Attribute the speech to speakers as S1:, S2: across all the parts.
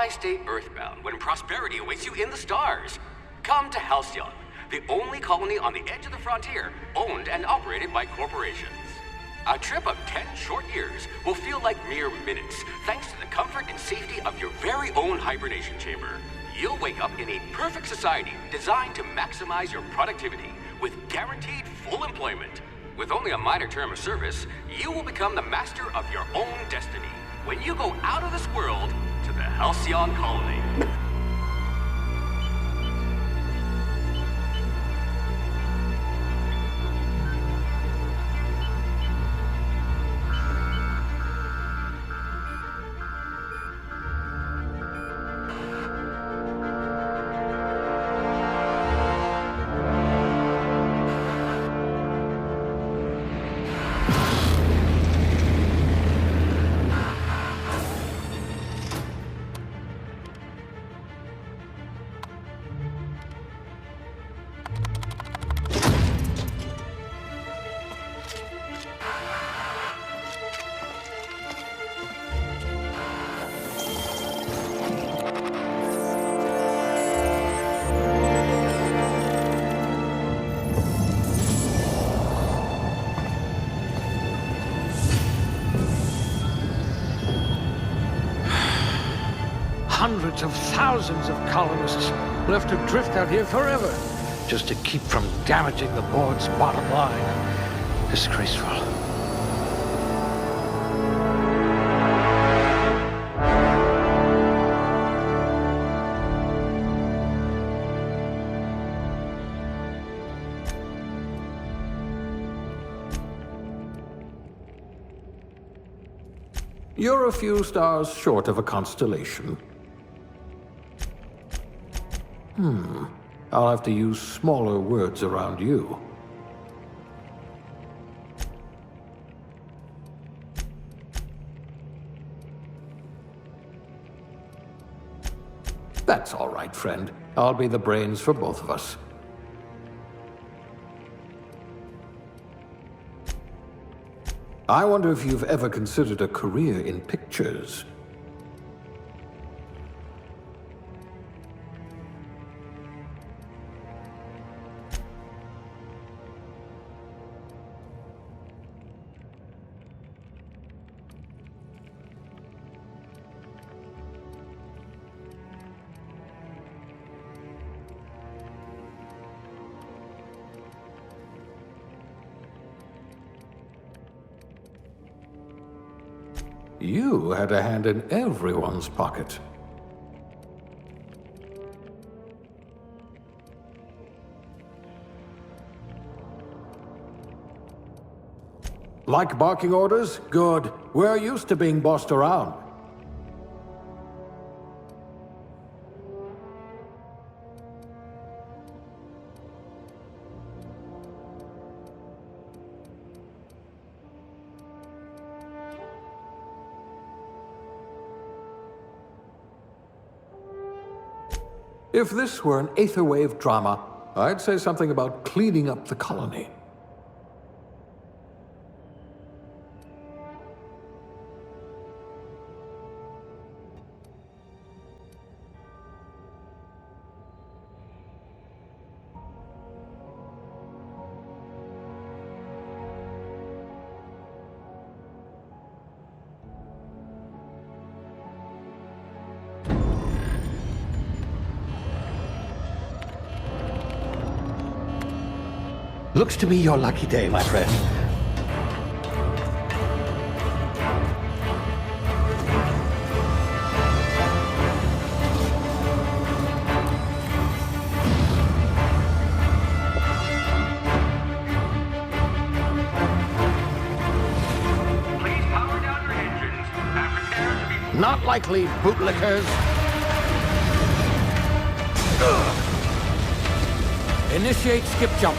S1: Why stay earthbound when prosperity awaits you in the stars? Come to Halcyon, the only colony on the edge of the frontier, owned and operated by corporations. A trip of 10 short years will feel like mere minutes, thanks to the comfort and safety of your very own hibernation chamber. You'll wake up in a perfect society designed to maximize your productivity, with guaranteed full employment. With only a minor term of service, you will become the master of your own destiny when you go out of this world to the Halcyon colony.
S2: Hundreds of thousands of colonists will have to drift out here forever just to keep from damaging the board's bottom line. Disgraceful.
S3: You're a few stars short of a constellation. I'll have to use smaller words around you. That's all right, friend. I'll be the brains for both of us. I wonder if you've ever considered a career in pictures. You had a hand in everyone's pocket. Like barking orders? Good. We're used to being bossed around. If this were an aetherwave drama, I'd say something about cleaning up the colony.
S2: Looks to be your lucky day, my friend.
S1: Please power down your engines and prepare to be...
S2: Not likely, bootlickers.
S3: Initiate skip jump.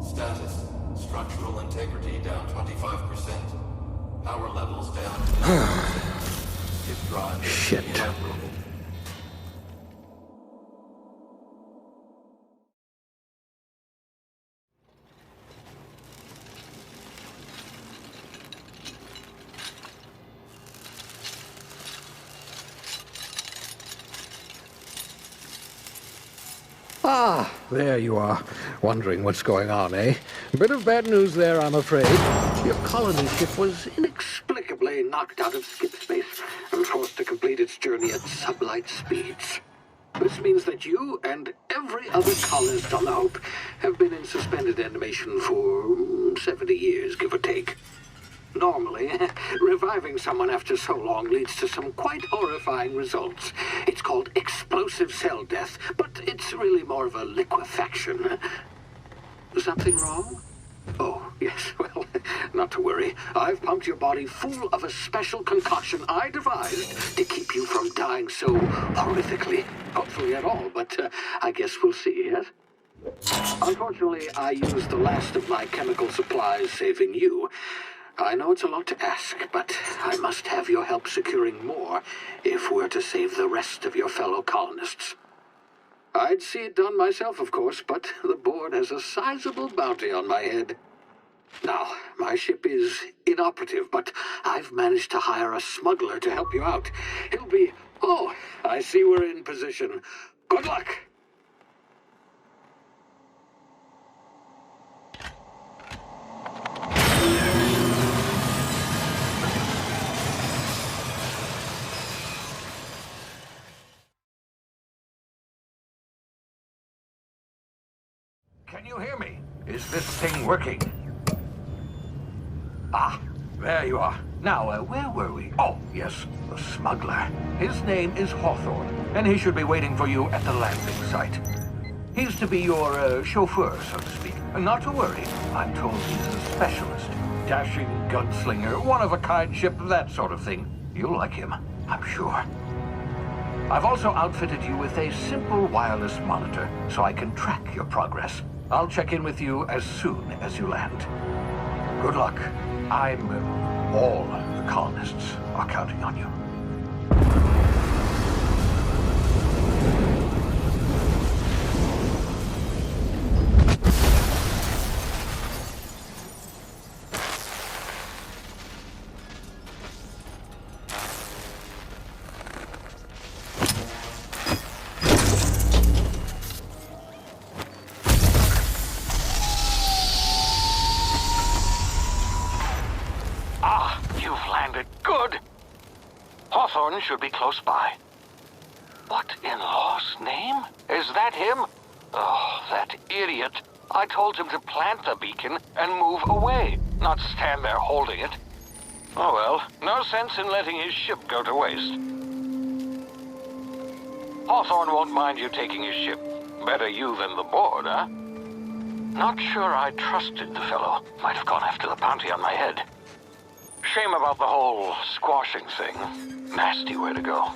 S4: Status. Structural integrity down 25%. Power levels down. Its drive is
S3: Shit.
S4: inevitable.
S2: Ah, there you are. Wondering what's going on, eh? Bit of bad news there, I'm afraid. Your colony ship was inexplicably knocked out of skip space and forced to complete its journey at sublight speeds. This means that you and every other colonist on the Hope have been in suspended animation for 70 years, give or take. Normally, reviving someone after so long leads to some quite horrifying results. It's called explosive cell death, but it's really more of a liquefaction. Something wrong? Oh, yes, well, not to worry. I've pumped your body full of a special concoction I devised to keep you from dying so horrifically. Hopefully at all, but I guess we'll see, yes? Unfortunately, I used the last of my chemical supplies saving you. I know it's a lot to ask, but I must have your help securing more if we're to save the rest of your fellow colonists. I'd see it done myself, of course, but the board has a sizable bounty on my head. Now, my ship is inoperative, but I've managed to hire a smuggler to help you out. He'll be... Oh, I see we're in position. Good luck!
S3: Can you hear me? Is this thing working? Ah, there you are. Now, where were we? Oh, yes, the smuggler. His name is Hawthorne, and he should be waiting for you at the landing site. He's to be your chauffeur, so to speak. Not to worry, I'm told he's a specialist. Dashing gunslinger, one-of-a-kind ship, that sort of thing. You'll like him, I'm sure. I've also outfitted you with a simple wireless monitor, so I can track your progress. I'll check in with you as soon as you land. Good luck. All the colonists are counting on you.
S2: Hawthorne should be close by. What in law's name? Is that him? Oh, that idiot. I told him to plant the beacon and move away, not stand there holding it. Oh well, no sense in letting his ship go to waste. Hawthorne won't mind you taking his ship. Better you than the board, huh? Not sure I trusted the fellow. Might have gone after the bounty on my head. Shame about the whole squashing thing. Nasty way to go.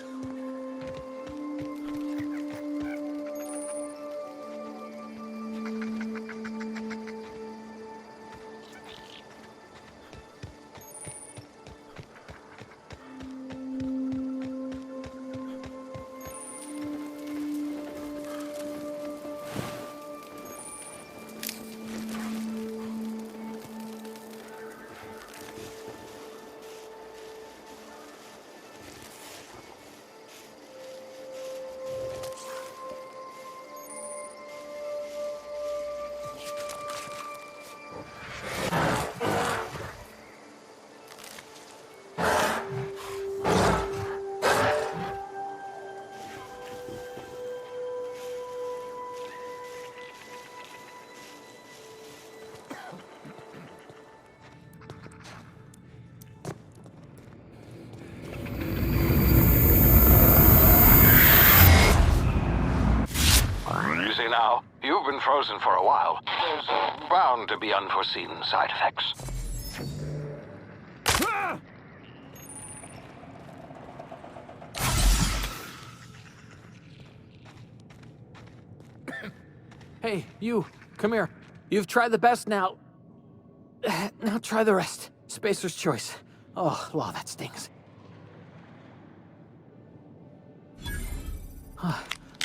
S2: Now, you've been frozen for a while. There's bound to be unforeseen side effects.
S5: Hey, you, come here. You've tried the best now. Now try the rest. Spacer's choice. Oh, law, that stings.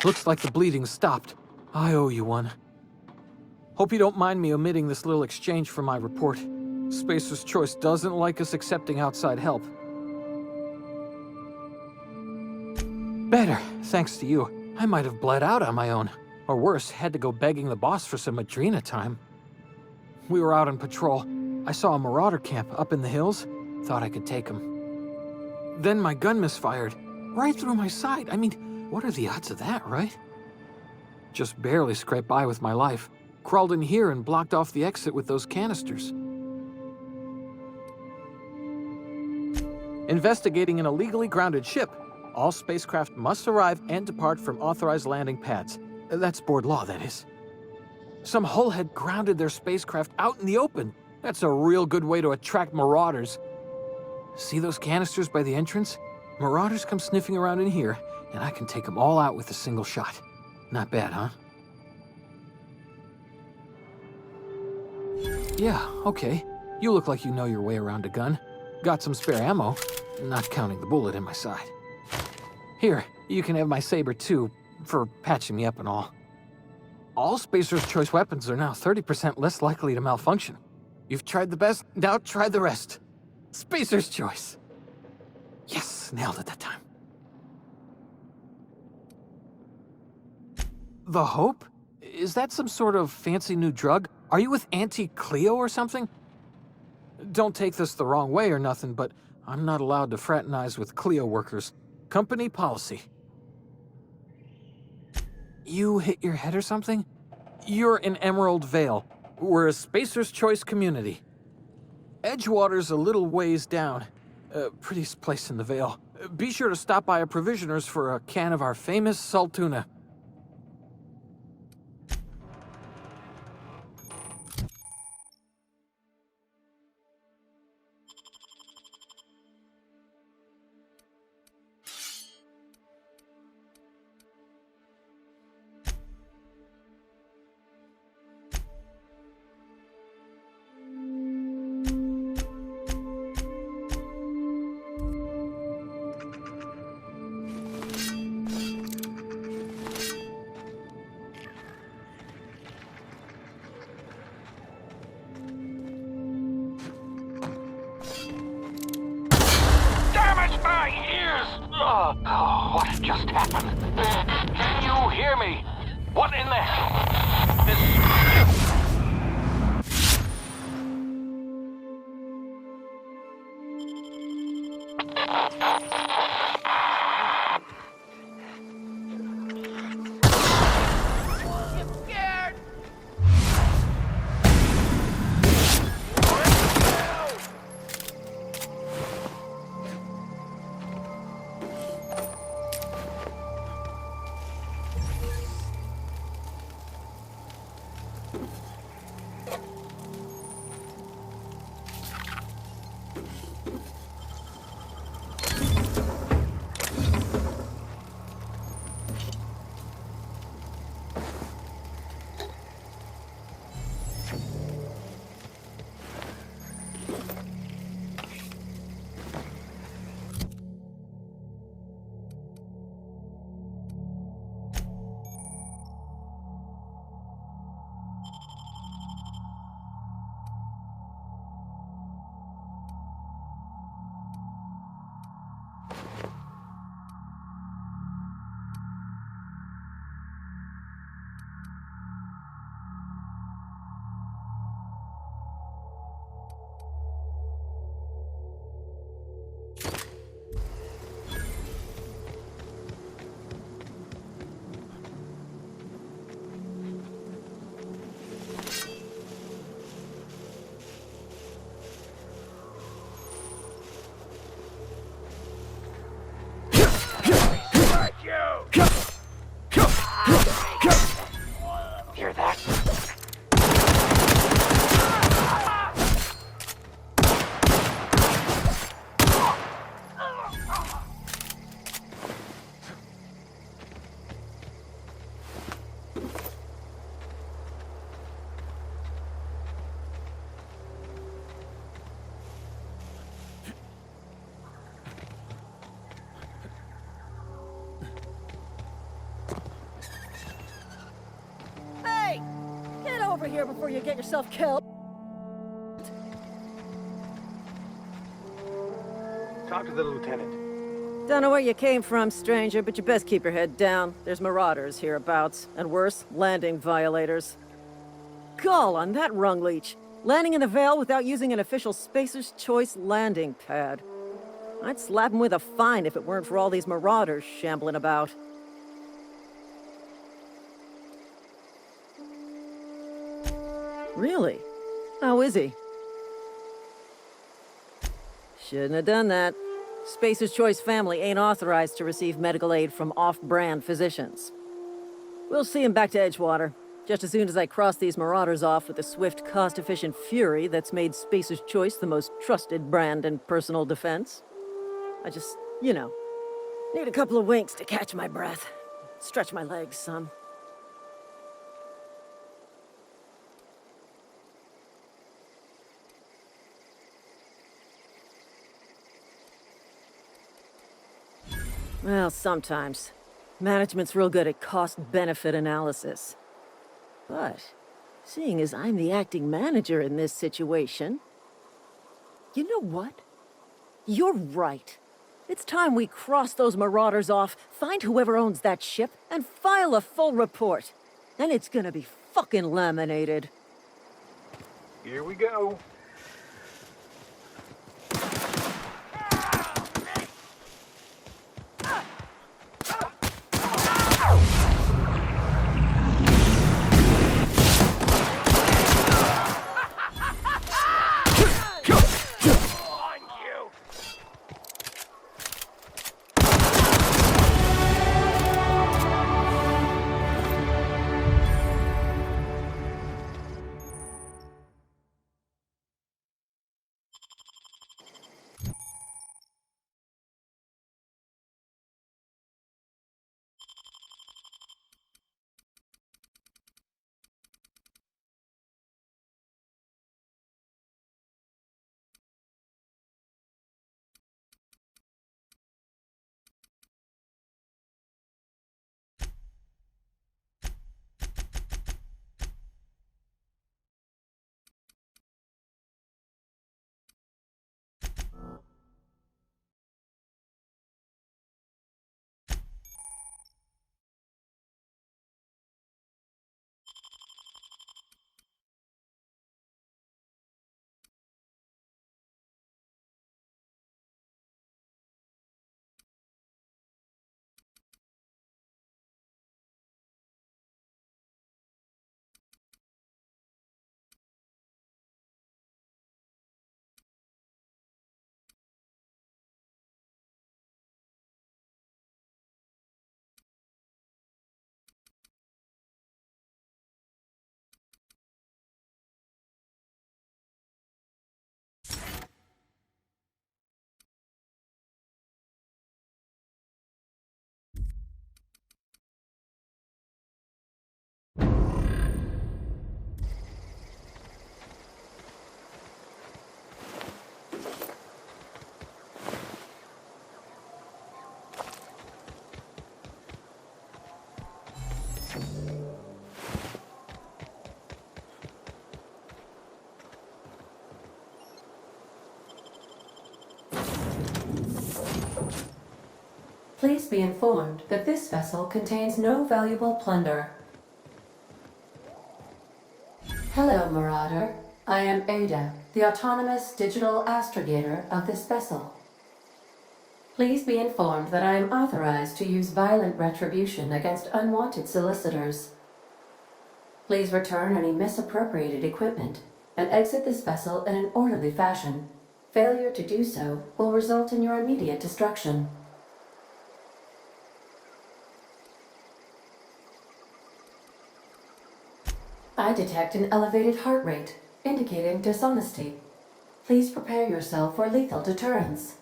S5: Looks like the bleeding stopped. I owe you one. Hope you don't mind me omitting this little exchange from my report. Spacer's Choice doesn't like us accepting outside help. Better, thanks to you. I might have bled out on my own. Or worse, had to go begging the boss for some Adrena time. We were out on patrol. I saw a marauder camp up in the hills. Thought I could take him. Then my gun misfired. Right through my side. I mean, what are the odds of that, right? Just barely scraped by with my life. Crawled in here and blocked off the exit with those canisters. Investigating an illegally grounded ship. All spacecraft must arrive and depart from authorized landing pads. That's board law, that is. Some hull had grounded their spacecraft out in the open. That's a real good way to attract marauders. See those canisters by the entrance? Marauders come sniffing around in here, and I can take them all out with a single shot. Not bad, huh? Yeah, okay. You look like you know your way around a gun. Got some spare ammo, not counting the bullet in my side. Here, you can have my saber too, for patching me up and all. All Spacer's Choice weapons are now 30% less likely to malfunction. You've tried the best, now try the rest. Spacer's Choice. Yes, nailed it that time. The Hope? Is that some sort of fancy new drug? Are you with Auntie Cleo or something? Don't take this the wrong way or nothing, but I'm not allowed to fraternize with Cleo workers. Company policy. You hit your head or something? You're in Emerald Vale. We're a Spacer's Choice community. Edgewater's a little ways down. Prettiest place in the Vale. Be sure to stop by a provisioner's for a can of our famous salt tuna.
S3: What just happened? Can you hear me? What in the hell?
S6: here before you get yourself killed.
S3: Talk to the lieutenant.
S6: Don't know where you came from, stranger, but you best keep your head down. There's marauders hereabouts, and worse, landing violators. Gall on that rung leech. Landing in the Vale without using an official Spacer's Choice landing pad. I'd slap him with a fine if it weren't for all these marauders shambling about. Really? How is he? Shouldn't have done that. Spacer's Choice family ain't authorized to receive medical aid from off-brand physicians. We'll see him back to Edgewater, just as soon as I cross these marauders off with the swift, cost-efficient fury that's made Spacer's Choice the most trusted brand in personal defense. I just, you know, need a couple of winks to catch my breath. Stretch my legs some. Well, sometimes. Management's real good at cost-benefit analysis. But, seeing as I'm the acting manager in this situation... You know what? You're right. It's time we cross those marauders off, find whoever owns that ship, and file a full report. Then it's gonna be fucking laminated.
S3: Here we go.
S7: Please be informed that this vessel contains no valuable plunder. Hello, Marauder. I am Ada, the autonomous digital astrogator of this vessel. Please be informed that I am authorized to use violent retribution against unwanted solicitors. Please return any misappropriated equipment and exit this vessel in an orderly fashion. Failure to do so will result in your immediate destruction. I detect an elevated heart rate, indicating dishonesty. Please prepare yourself for lethal deterrence.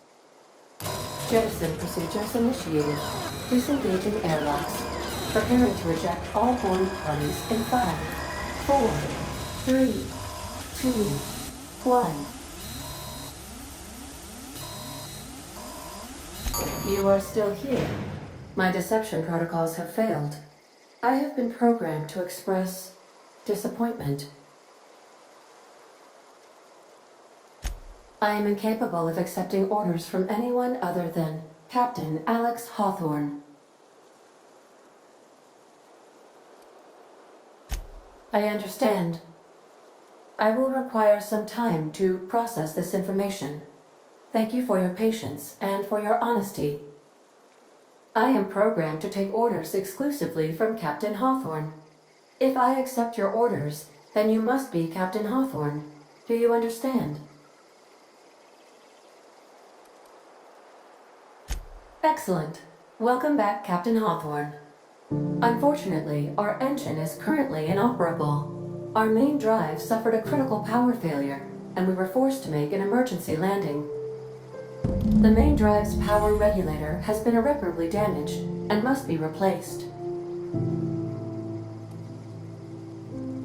S7: Jettison procedures initiated. Disengaging airlocks. Preparing to eject all boarding parties in 5, 4, 3, 2, 1. You are still here. My deception protocols have failed. I have been programmed to express disappointment I am incapable of accepting orders from anyone other than Captain Alex Hawthorne. I understand. I will require some time to process this information. Thank you for your patience and for your honesty. I am programmed to take orders exclusively from Captain Hawthorne. If I accept your orders, then you must be Captain Hawthorne. Do you understand? Excellent. Welcome back, Captain Hawthorne. Unfortunately, our engine is currently inoperable. Our main drive suffered a critical power failure, and we were forced to make an emergency landing. The main drive's power regulator has been irreparably damaged and must be replaced.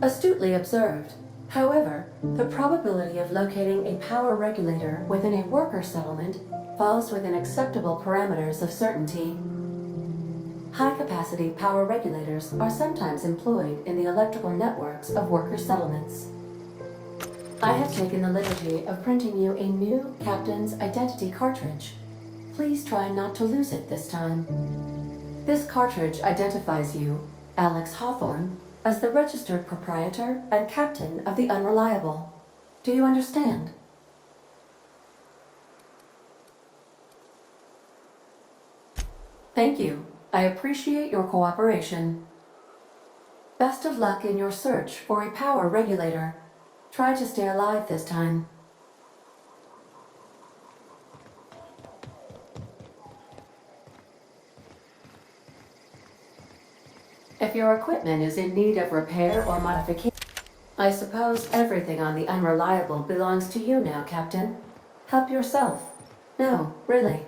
S7: Astutely observed. However, the probability of locating a power regulator within a worker settlement falls within acceptable parameters of certainty. High-capacity power regulators are sometimes employed in the electrical networks of worker settlements. I have taken the liberty of printing you a new Captain's Identity cartridge. Please try not to lose it this time. This cartridge identifies you, Alex Hawthorne, as the registered proprietor and captain of the Unreliable. Do you understand? Thank you. I appreciate your cooperation. Best of luck in your search for a power regulator. Try to stay alive this time. If your equipment is in need of repair or modification, I suppose everything on the Unreliable belongs to you now, Captain. Help yourself. No, really.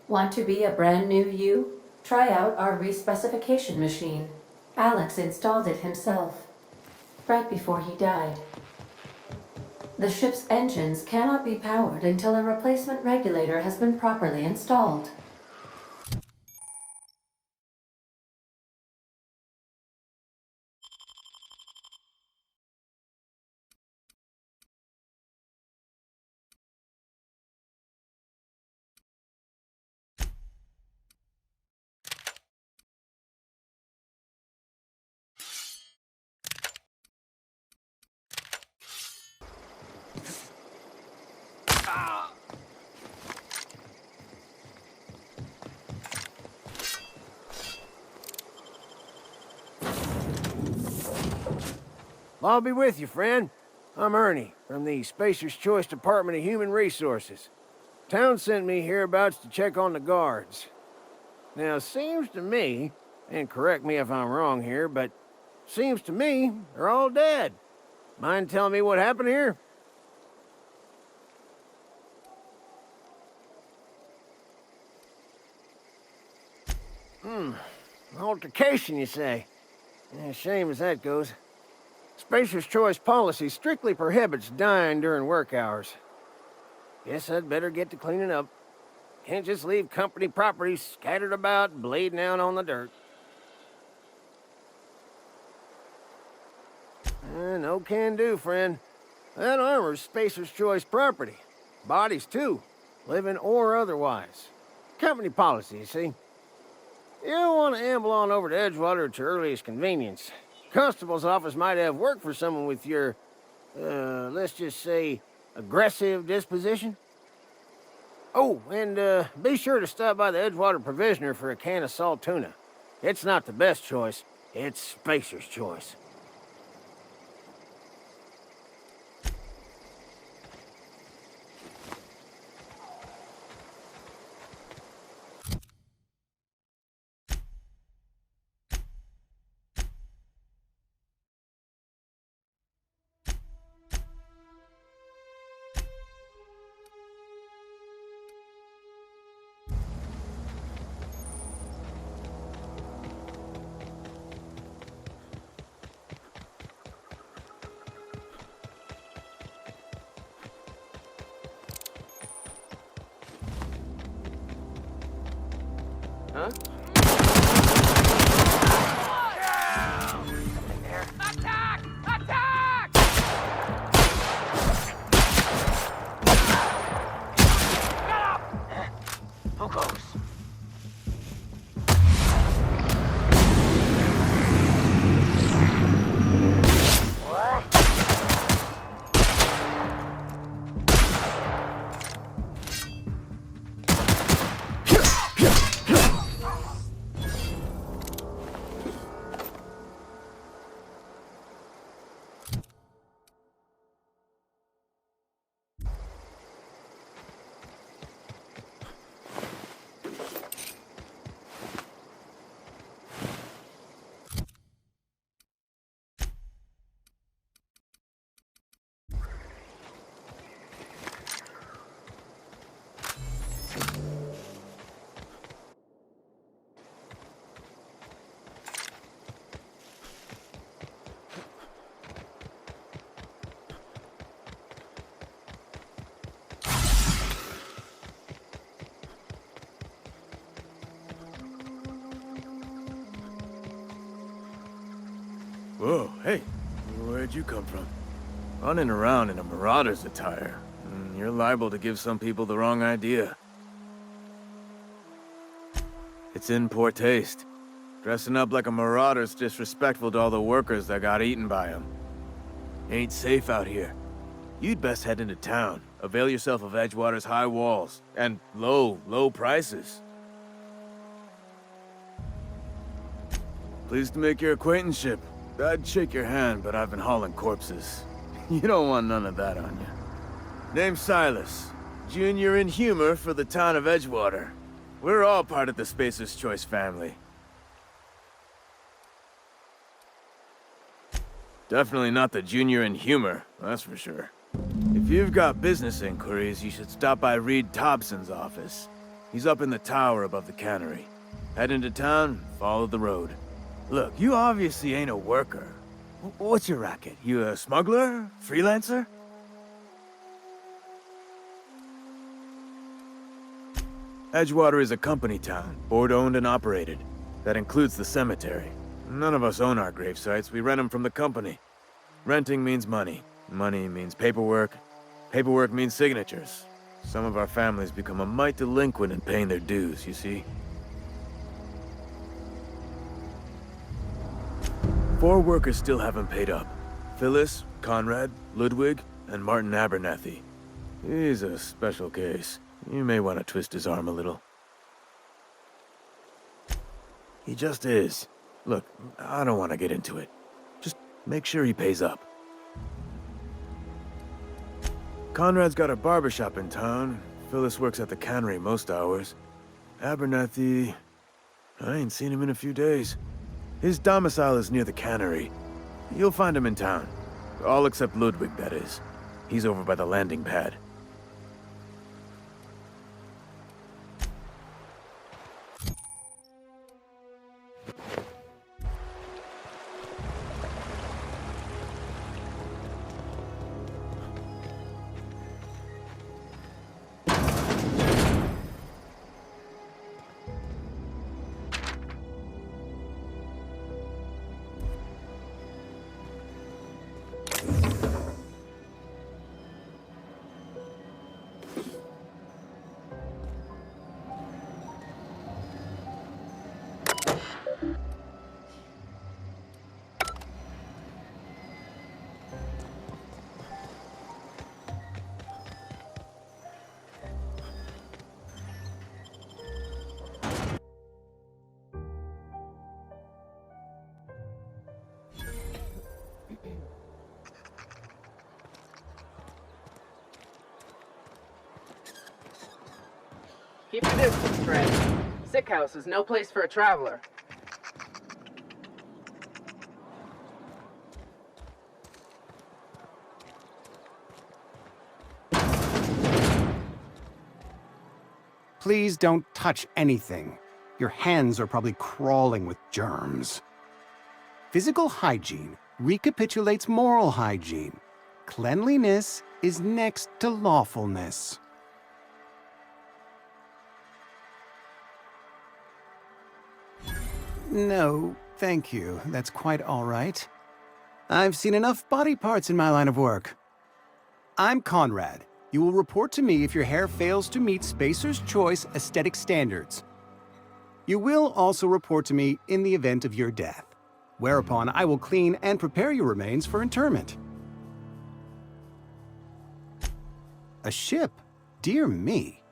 S7: Want to be a brand new you? Try out our respecification machine. Alex installed it himself, right before he died. The ship's engines cannot be powered until a replacement regulator has been properly installed.
S8: I'll be with you, friend. I'm Ernie, from the Spacer's Choice Department of Human Resources. Town sent me hereabouts to check on the guards. Now, seems to me, and correct me if I'm wrong here, but seems to me they're all dead. Mind telling me what happened here? Altercation, you say? Yeah, shame as that goes. Spacer's Choice policy strictly prohibits dying during work hours. Guess I'd better get to cleaning up. Can't just leave company property scattered about, bleeding out on the dirt. No can do, friend. That armor's Spacer's Choice property. Bodies, too. Living or otherwise. Company policy, you see. You don't want to amble on over to Edgewater at your earliest convenience. Constable's office might have work for someone with your, let's just say, aggressive disposition. Oh, and be sure to stop by the Edgewater Provisioner for a can of salt tuna. It's not the best choice, it's Spacer's Choice.
S9: Huh?
S10: Attack! Attack! Get up!
S9: Who goes?
S11: Whoa, hey, where'd you come from? Running around in a marauder's attire. You're liable to give some people the wrong idea. It's in poor taste. Dressing up like a marauder's disrespectful to all the workers that got eaten by them. Ain't safe out here. You'd best head into town. Avail yourself of Edgewater's high walls. And low prices. Pleased to make your acquaintanceship. I'd shake your hand, but I've been hauling corpses. You don't want none of that on you. Name's Silas. Junior in humor for the town of Edgewater. We're all part of the Spacer's Choice family. Definitely not the junior in humor, that's for sure. If you've got business inquiries, you should stop by Reed Thompson's office. He's up in the tower above the cannery. Head into town, follow the road. Look, you obviously ain't a worker. What's your racket? You a smuggler? Freelancer? Edgewater is a company town, board-owned and operated. That includes the cemetery. None of us own our grave sites, we rent them from the company. Renting means money. Money means paperwork. Paperwork means signatures. Some of our families become a mite delinquent in paying their dues, you see? 4 workers still haven't paid up. Phyllis, Conrad, Ludwig, and Martin Abernathy. He's a special case. You may want to twist his arm a little. He just is. Look, I don't want to get into it. Just make sure he pays up. Conrad's got a barbershop in town. Phyllis works at the cannery most hours. Abernathy... I ain't seen him in a few days. His domicile is near the cannery. You'll find him in town. All except Ludwig, that is. He's over by the landing pad.
S9: Keep your distance, friend. Sick house is no place for a traveler.
S12: Please don't touch anything. Your hands are probably crawling with germs. Physical hygiene recapitulates moral hygiene. Cleanliness is next to lawfulness. No, thank you. That's quite all right. I've seen enough body parts in my line of work. I'm Conrad. You will report to me if your hair fails to meet Spacer's Choice aesthetic standards. You will also report to me in the event of your death, whereupon I will clean and prepare your remains for interment. A ship? Dear me.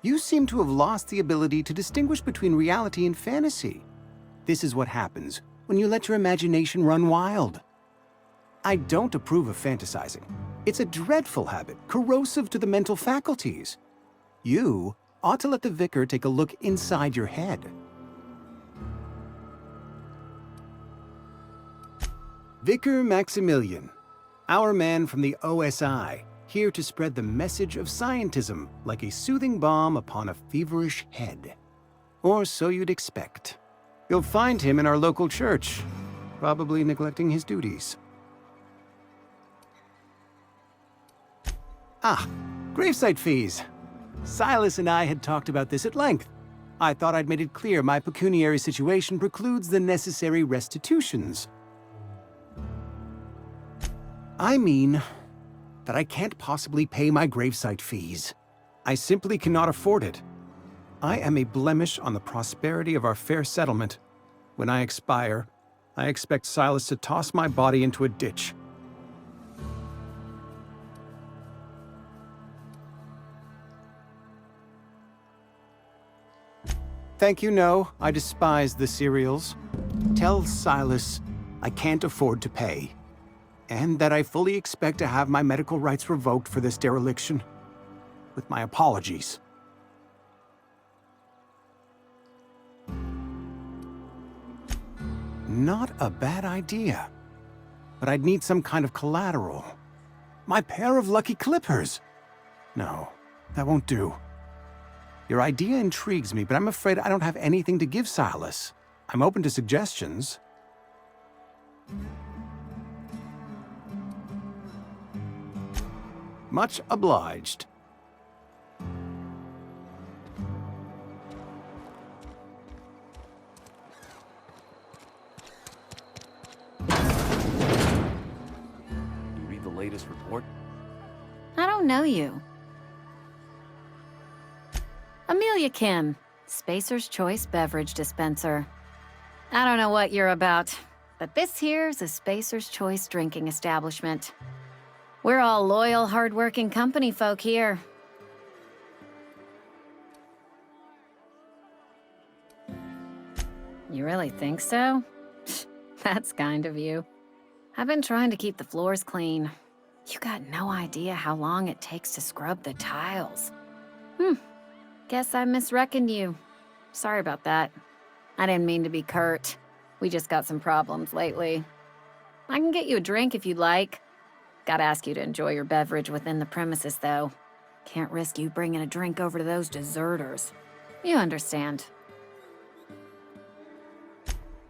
S12: You seem to have lost the ability to distinguish between reality and fantasy. This is what happens when you let your imagination run wild. I don't approve of fantasizing. It's a dreadful habit, corrosive to the mental faculties. You ought to let the vicar take a look inside your head. Vicar Maximilian, our man from the OSI, here to spread the message of scientism like a soothing balm upon a feverish head. Or so you'd expect. You'll find him in our local church, probably neglecting his duties. Ah, gravesite fees. Silas and I had talked about this at length. I thought I'd made it clear my pecuniary situation precludes the necessary restitutions. I mean that I can't possibly pay my gravesite fees. I simply cannot afford it. I am a blemish on the prosperity of our fair settlement. When I expire, I expect Silas to toss my body into a ditch. Thank you, no. I despise the cereals. Tell Silas I can't afford to pay, and that I fully expect to have my medical rights revoked for this dereliction. With my apologies. Not a bad idea. But I'd need some kind of collateral. My pair of lucky clippers! No, that won't do. Your idea intrigues me, but I'm afraid I don't have anything to give Silas. I'm open to suggestions. Much obliged.
S4: You read the latest report?
S13: I don't know you. Amelia Kim, Spacer's Choice beverage dispenser. I don't know what you're about, but this here's a Spacer's Choice drinking establishment. We're all loyal, hard-working company folk here. You really think so? That's kind of you. I've been trying to keep the floors clean. You got no idea how long it takes to scrub the tiles. Guess I misreckoned you. Sorry about that. I didn't mean to be curt. We just got some problems lately. I can get you a drink if you'd like. Gotta ask you to enjoy your beverage within the premises, though. Can't risk you bringing a drink over to those deserters. You understand.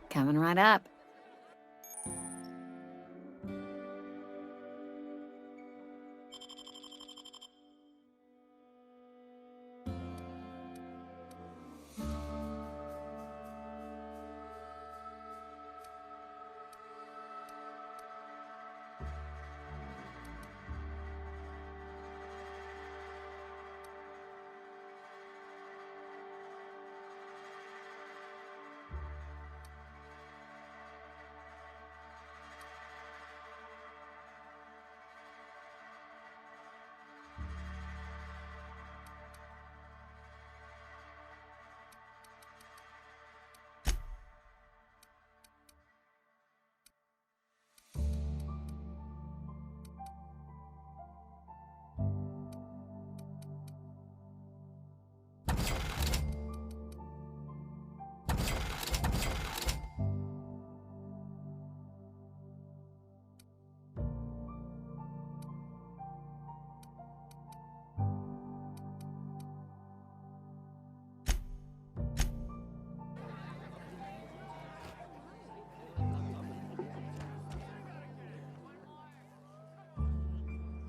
S13: Coming right up.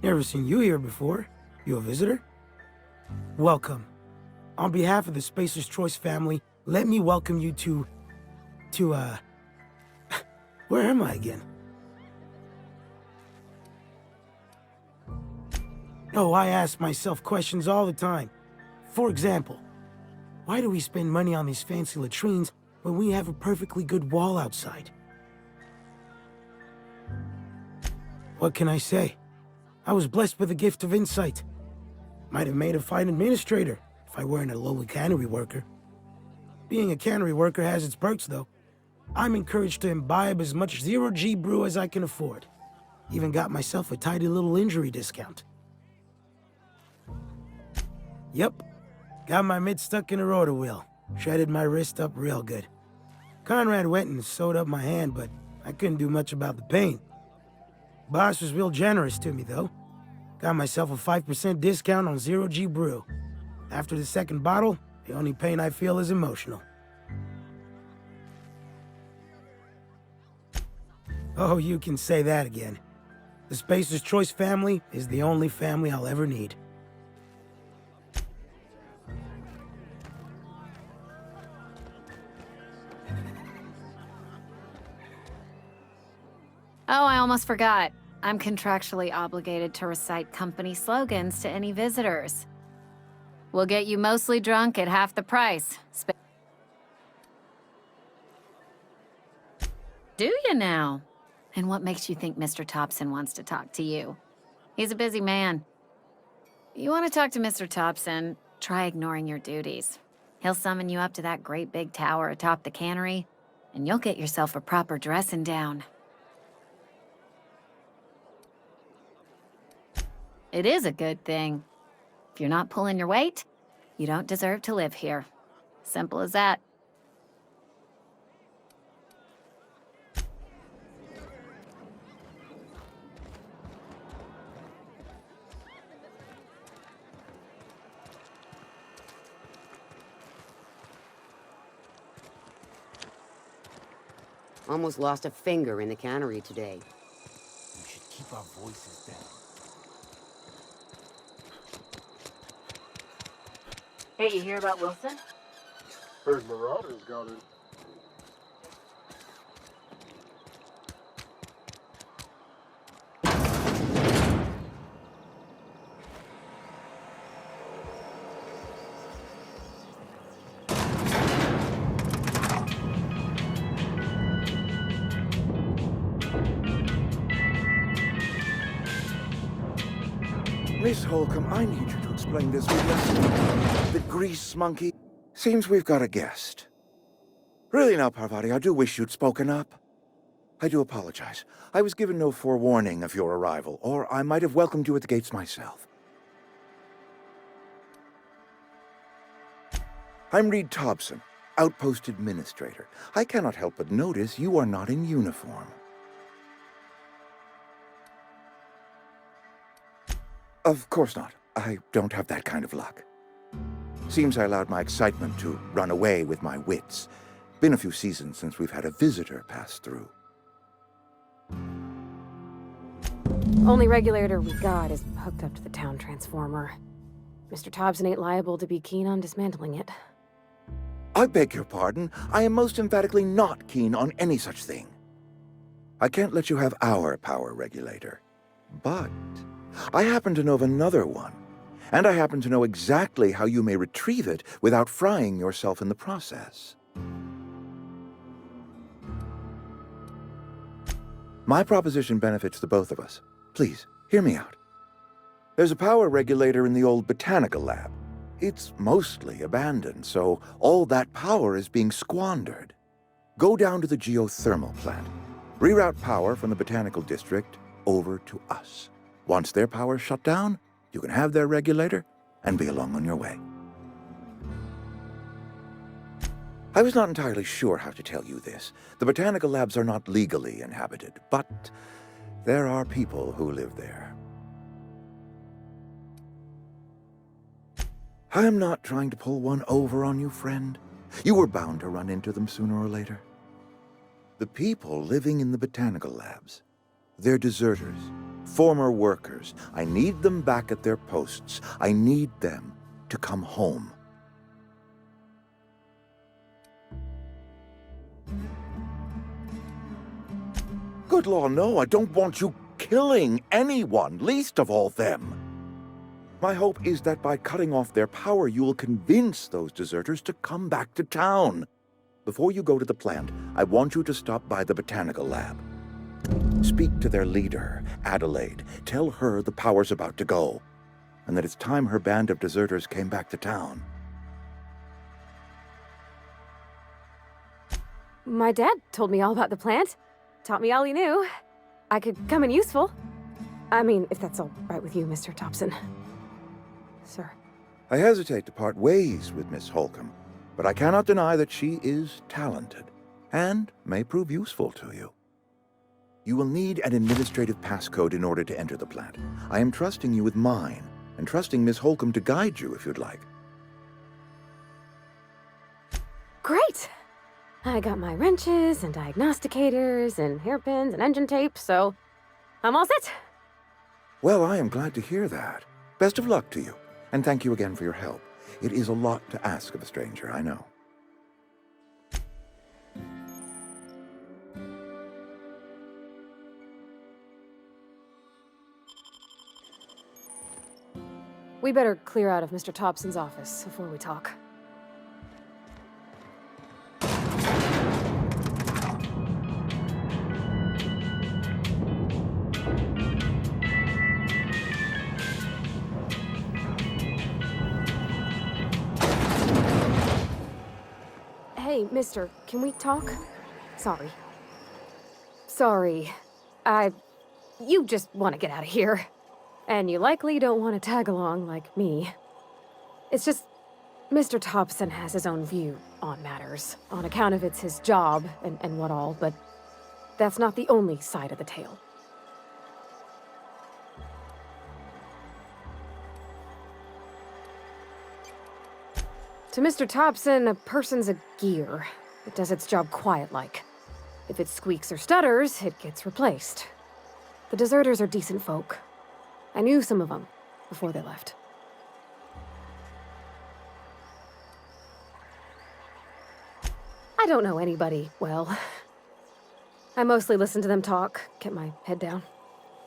S14: Never seen you here before. You a visitor? Welcome. On behalf of the Spacer's Choice family, let me welcome you to to, where am I again? Oh, I ask myself questions all the time. For example, why do we spend money on these fancy latrines when we have a perfectly good wall outside? What can I say? I was blessed with a gift of insight. Might have made a fine administrator if I weren't a lowly cannery worker. Being a cannery worker has its perks, though. I'm encouraged to imbibe as much zero-G brew as I can afford. Even got myself a tidy little injury discount. Yep, got my mid stuck in a rotor wheel. Shredded my wrist up real good. Conrad went and sewed up my hand, but I couldn't do much about the pain. Boss was real generous to me, though. Got myself a 5% discount on zero-G brew. After the second bottle, the only pain I feel is emotional. Oh, you can say that again. The Spacer's Choice family is the only family I'll ever need.
S13: Oh, I almost forgot. I'm contractually obligated to recite company slogans to any visitors. We'll get you mostly drunk at half the price. Do you now? And what makes you think Mr. Thompson wants to talk to you? He's a busy man. You want to talk to Mr. Thompson, try ignoring your duties. He'll summon you up to that great big tower atop the cannery, and you'll get yourself a proper dressing down. It is a good thing. If you're not pulling your weight, you don't deserve to live here. Simple as that.
S15: Almost lost a finger in the cannery today.
S4: We should keep our voices down.
S9: Hey, you hear about Wilson?
S16: Heard Marauders got it.
S17: Miss Holcomb, I need you to explain this with us. The grease monkey. Seems we've got a guest. Really now, Parvati, I do wish you'd spoken up. I do apologize. I was given no forewarning of your arrival, or I might have welcomed you at the gates myself. I'm Reed Thompson, Outpost Administrator. I cannot help but notice you are not in uniform. Of course not. I don't have that kind of luck. Seems I allowed my excitement to run away with my wits. Been a few seasons since we've had a visitor pass through.
S18: Only regulator we got is hooked up to the town transformer. Mr. Thompson ain't liable to be keen on dismantling it.
S17: I beg your pardon. I am most emphatically not keen on any such thing. I can't let you have our power regulator. But I happen to know of another one. And I happen to know exactly how you may retrieve it without frying yourself in the process. My proposition benefits the both of us. Please, hear me out. There's a power regulator in the old botanical lab. It's mostly abandoned, so all that power is being squandered. Go down to the geothermal plant. Reroute power from the botanical district over to us. Once their power's shut down, you can have their regulator and be along on your way. I was not entirely sure how to tell you this. The botanical labs are not legally inhabited, but there are people who live there. I am not trying to pull one over on you, friend. You were bound to run into them sooner or later. The people living in the botanical labs, they're deserters. Former workers. I need them back at their posts. I need them to come home. Outlaw, no, I don't want you killing anyone, least of all them. My hope is that by cutting off their power, you will convince those deserters to come back to town. Before you go to the plant, I want you to stop by the botanical lab. Speak to their leader, Adelaide. Tell her the power's about to go, and that it's time her band of deserters came back to town.
S18: My dad told me all about the plant. Taught me all he knew. I could come in useful. I mean, if that's all right with you, Mr. Thompson. Sir.
S17: I hesitate to part ways with Miss Holcomb, but I cannot deny that she is talented, and may prove useful to you. You will need an administrative passcode in order to enter the plant. I am trusting you with mine, and trusting Miss Holcomb to guide you if you'd like.
S18: Great! I got my wrenches and diagnosticators and hairpins and engine tape, so I'm all set.
S17: Well, I am glad to hear that. Best of luck to you, and thank you again for your help. It is a lot to ask of a stranger, I know.
S18: We better clear out of Mr. Thompson's office before we talk. Hey, mister, can we talk? Sorry. Sorry. You just want to get out of here. And you likely don't want to tag along like me. It's just, Mr. Thompson has his own view on matters, on account of it's his job and what all, but that's not the only side of the tale. To Mr. Thompson, a person's a gear. It does its job quiet-like. If it squeaks or stutters, it gets replaced. The deserters are decent folk. I knew some of them before they left. I don't know anybody well. I mostly listen to them talk, kept my head down.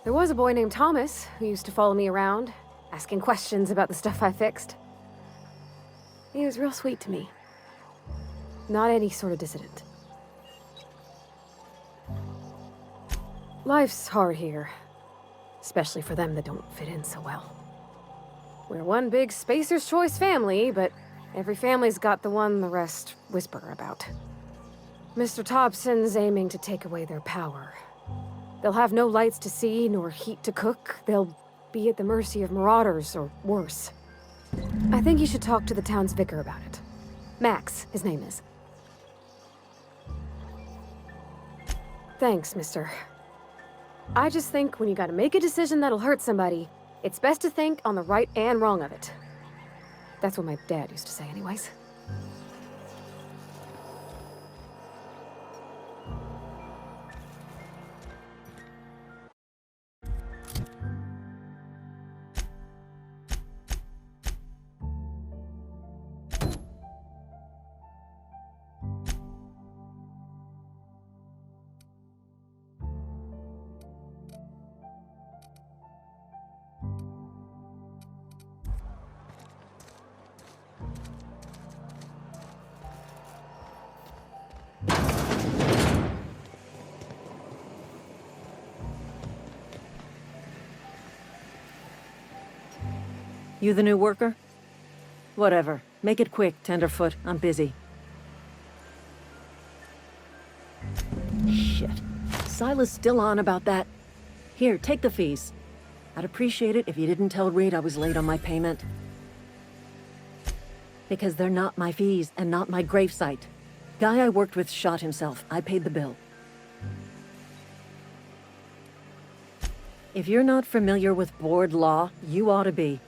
S18: There was a boy named Thomas who used to follow me around, asking questions about the stuff I fixed. He was real sweet to me. Not any sort of dissident. Life's hard here. Especially for them that don't fit in so well. We're one big Spacer's Choice family, but every family's got the one the rest whisper about. Mr. Thompson's aiming to take away their power. They'll have no lights to see, nor heat to cook. They'll be at the mercy of marauders, or worse. I think you should talk to the town's vicar about it. Max, his name is. Thanks, mister. I just think when you gotta make a decision that'll hurt somebody, it's best to think on the right and wrong of it. That's what my dad used to say anyways.
S6: You the new worker? Whatever. Make it quick, Tenderfoot. I'm busy. Shit. Silas still on about that. Here, take the fees. I'd appreciate it if you didn't tell Reed I was late on my payment. Because they're not my fees, and not my gravesite. Guy I worked with shot himself. I paid the bill. If you're not familiar with board law, you ought to be.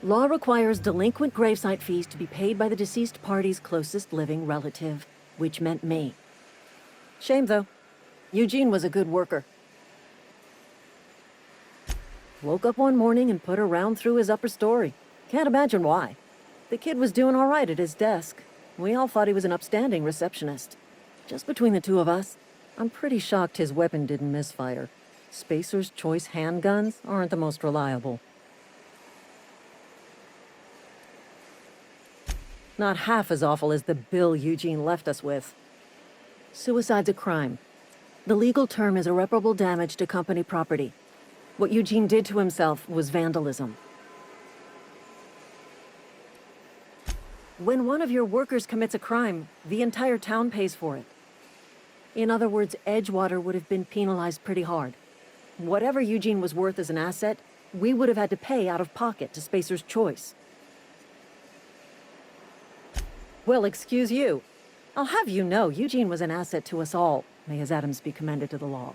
S6: Law requires delinquent gravesite fees to be paid by the deceased party's closest living relative, which meant me. Shame, though. Eugene was a good worker. Woke up one morning and put a round through his upper story. Can't imagine why. The kid was doing all right at his desk. We all thought he was an upstanding receptionist. Just between the two of us, I'm pretty shocked his weapon didn't misfire. Spacer's Choice handguns aren't the most reliable. Not half as awful as the bill Eugene left us with. Suicide's a crime. The legal term is irreparable damage to company property. What Eugene did to himself was vandalism. When one of your workers commits a crime, the entire town pays for it. In other words, Edgewater would have been penalized pretty hard. Whatever Eugene was worth as an asset, we would have had to pay out of pocket to Spacer's Choice. Well, excuse you. I'll have you know, Eugene was an asset to us all. May his atoms be commended to the law.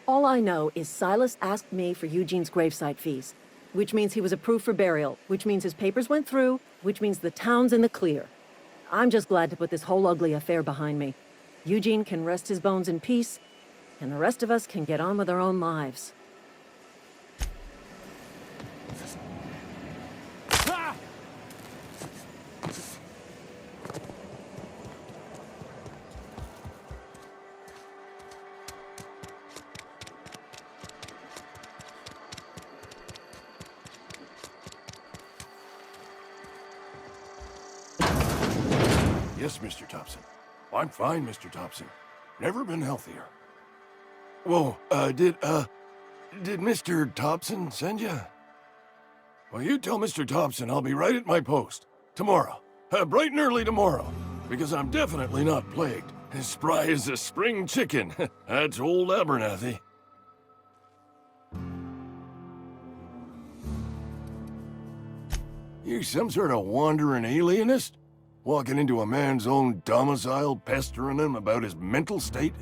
S6: All I know is Silas asked me for Eugene's gravesite fees, which means he was approved for burial, which means his papers went through, which means the town's in the clear. I'm just glad to put this whole ugly affair behind me. Eugene can rest his bones in peace, and the rest of us can get on with our own lives.
S19: Yes, Mr. Thompson. I'm fine, Mr. Thompson. Never been healthier. Whoa, did Mr. Thompson send you? Well, you tell Mr. Thompson I'll be right at my post. Tomorrow. Bright and early tomorrow. Because I'm definitely not plagued. As spry as a spring chicken. That's old Abernathy. You some sort of wandering alienist? Walking into a man's own domicile, pestering him about his mental state?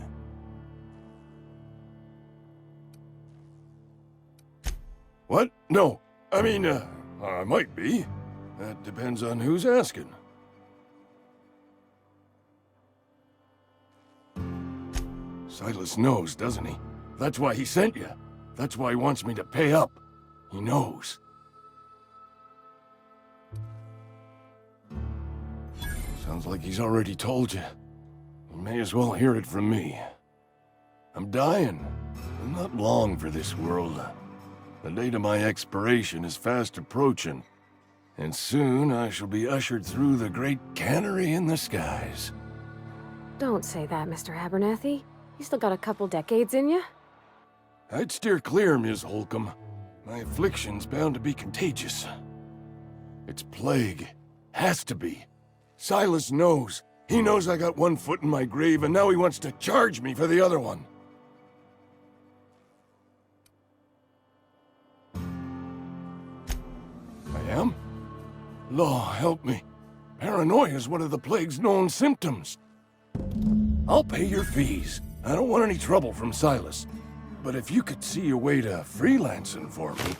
S19: What? No. I mean, I might be. That depends on who's asking. Silas knows, doesn't he? That's why he sent you. That's why he wants me to pay up. He knows. Sounds like he's already told you. You may as well hear it from me. I'm dying. I'm not long for this world. The date of my expiration is fast approaching, and soon I shall be ushered through the great cannery in the skies.
S18: Don't say that, Mr. Abernathy. You still got a couple decades in you.
S19: I'd steer clear, Ms. Holcomb. My affliction's bound to be contagious. It's plague. Has to be. Silas knows. He knows I got one foot in my grave, and now he wants to charge me for the other one. I am? Law, help me. Paranoia is one of the plague's known symptoms. I'll pay your fees. I don't want any trouble from Silas. But if you could see a way to freelancing for me,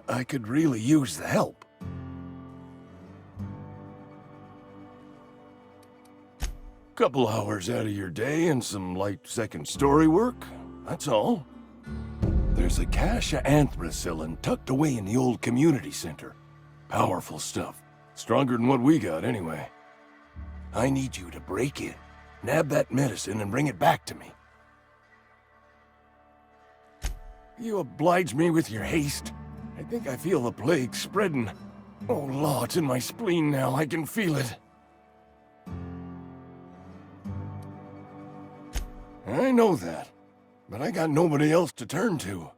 S19: I could really use the help. Couple hours out of your day and some light second-story work, that's all. There's a cache of anthracillin tucked away in the old community center. Powerful stuff. Stronger than what we got, anyway. I need you to break in, nab that medicine, and bring it back to me. You oblige me with your haste. I think I feel the plague spreading. Oh, law, it's in my spleen now. I can feel it. I know that, but I got nobody else to turn to.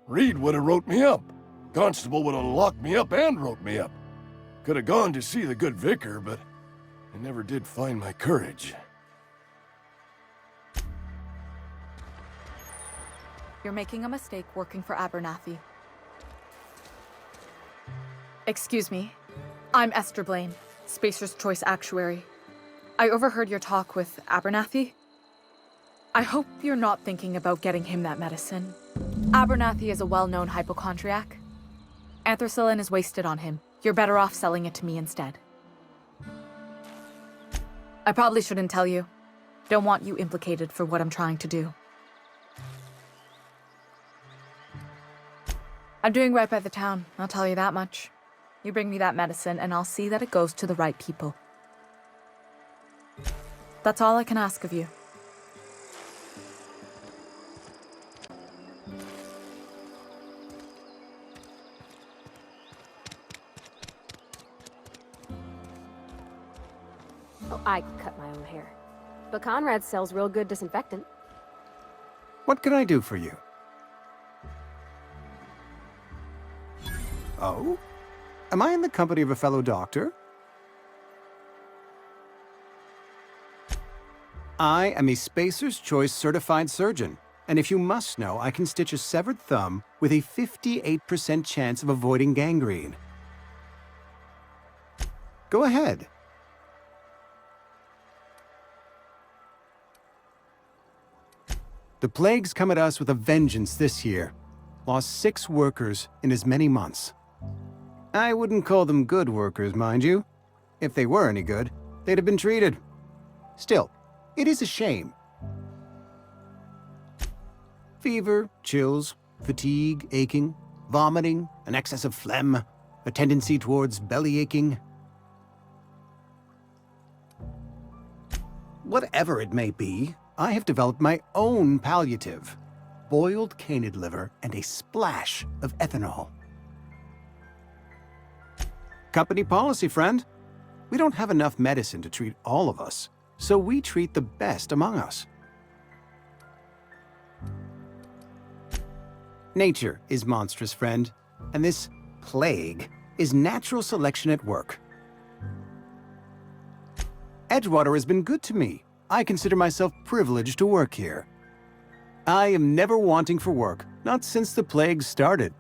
S19: Reed would have wrote me up. Constable would have locked me up and wrote me up. Could have gone to see the good vicar, but I never did find my courage.
S20: You're making a mistake working for Abernathy. Excuse me. I'm Esther Blaine, Spacer's Choice Actuary. I overheard your talk with Abernathy. I hope you're not thinking about getting him that medicine. Abernathy is a well-known hypochondriac. Anthracillin is wasted on him. You're better off selling it to me instead. I probably shouldn't tell you. Don't want you implicated for what I'm trying to do. I'm doing right by the town, I'll tell you that much. You bring me that medicine and I'll see that it goes to the right people. That's all I can ask of you.
S18: Oh, I cut my own hair. But Conrad sells real good disinfectant.
S12: What can I do for you? Oh? Am I in the company of a fellow doctor? I am a Spacer's Choice certified surgeon, and if you must know, I can stitch a severed thumb with a 58% chance of avoiding gangrene. Go ahead. The plague's come at us with a vengeance this year. Lost 6 workers in as many months. I wouldn't call them good workers, mind you. If they were any good, they'd have been treated. Still, it is a shame. Fever, chills, fatigue, aching, vomiting, an excess of phlegm, a tendency towards belly aching. Whatever it may be, I have developed my own palliative. Boiled canid liver and a splash of ethanol. Company policy, friend. We don't have enough medicine to treat all of us, so we treat the best among us. Nature is monstrous, friend, and this plague is natural selection at work. Edgewater has been good to me. I consider myself privileged to work here. I am never wanting for work, not since the plague started.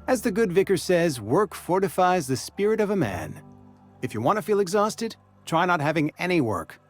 S12: As the good vicar says, work fortifies the spirit of a man. If you want to feel exhausted, try not having any work.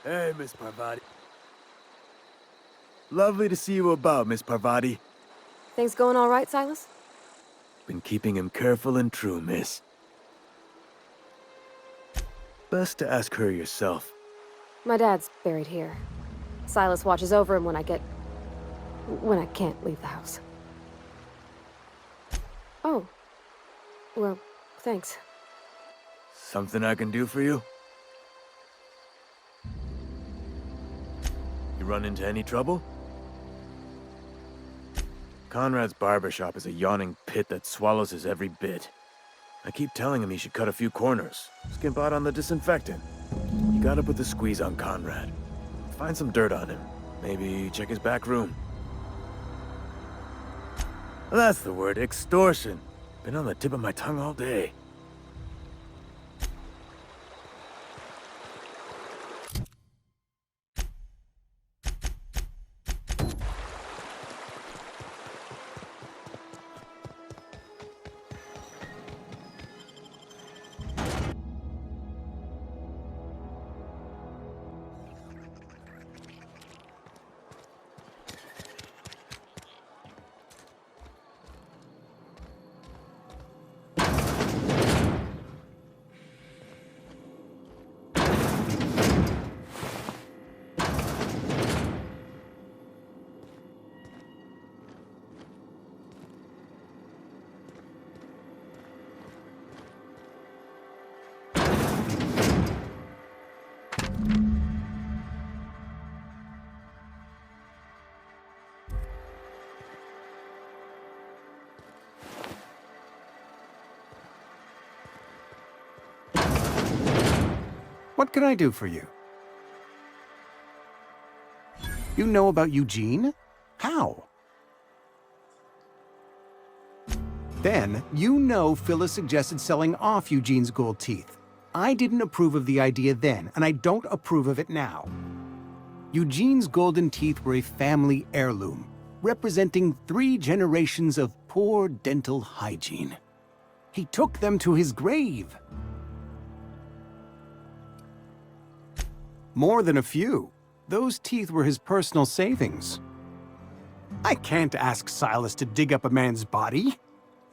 S11: Hey, Miss Parvati. Lovely to see you about, Miss Parvati.
S18: Things going all right, Silas?
S11: Been keeping him careful and true, miss. Best to ask her yourself.
S18: My dad's buried here. Silas watches over him when I can't leave the house. Oh. Well, thanks.
S11: Something I can do for you? You run into any trouble? Conrad's barbershop is a yawning pit that swallows his every bit. I keep telling him he should cut a few corners, skimp out on the disinfectant. You gotta put the squeeze on Conrad. Find some dirt on him. Maybe check his back room. That's the word, extortion. Been on the tip of my tongue all day.
S12: What can I do for you? You know about Eugene? How? Then, you know Phyllis suggested selling off Eugene's gold teeth. I didn't approve of the idea then, and I don't approve of it now. Eugene's golden teeth were a family heirloom, representing 3 generations of poor dental hygiene. He took them to his grave. More than a few. Those teeth were his personal savings. I can't ask Silas to dig up a man's body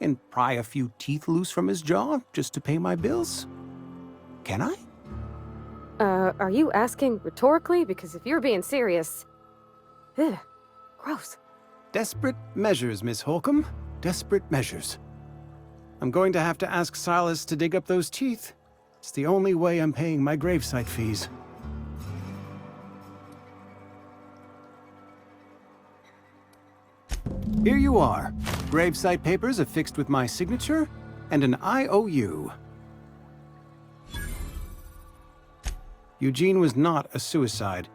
S12: and pry a few teeth loose from his jaw just to pay my bills. Can I?
S18: Are you asking rhetorically? Because if you're being serious... Ugh, gross.
S12: Desperate measures, Miss Holcomb. Desperate measures. I'm going to have to ask Silas to dig up those teeth. It's the only way I'm paying my gravesite fees. Here you are. Gravesite papers affixed with my signature and an IOU. Eugene was not a suicide.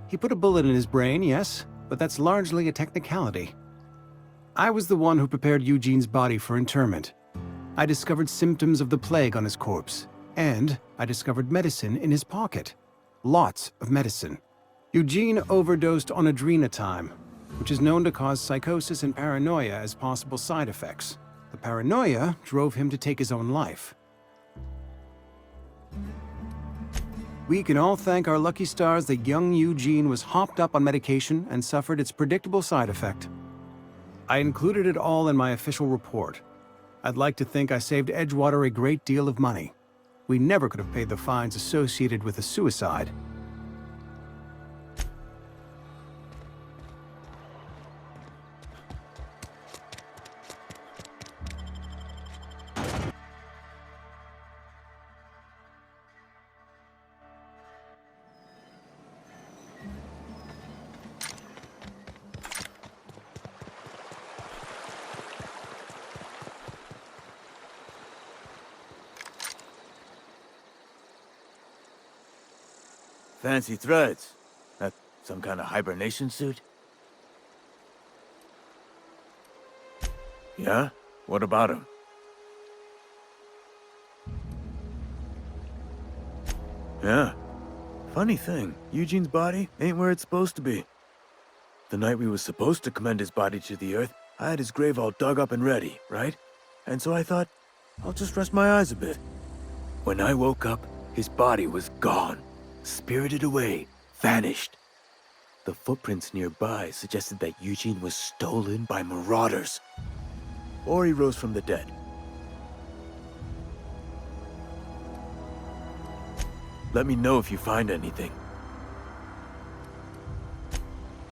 S12: He put a bullet in his brain, yes, but that's largely a technicality. I was the one who prepared Eugene's body for interment. I discovered symptoms of the plague on his corpse, and I discovered medicine in his pocket. Lots of medicine. Eugene overdosed on adrenatime, which is known to cause psychosis and paranoia as possible side effects. The paranoia drove him to take his own life. We can all thank our lucky stars that young Eugene was hopped up on medication and suffered its predictable side effect. I included it all in my official report. I'd like to think I saved Edgewater a great deal of money. We never could have paid the fines associated with a suicide.
S11: Fancy threads. That some kind of hibernation suit? Yeah? What about him? Yeah. Funny thing, Eugene's body ain't where it's supposed to be. The night we was supposed to commend his body to the earth, I had his grave all dug up and ready, right? And so I thought, I'll just rest my eyes a bit. When I woke up, his body was gone. Spirited away, vanished. The footprints nearby suggested that Eugene was stolen by marauders. Or he rose from the dead. Let me know if you find anything.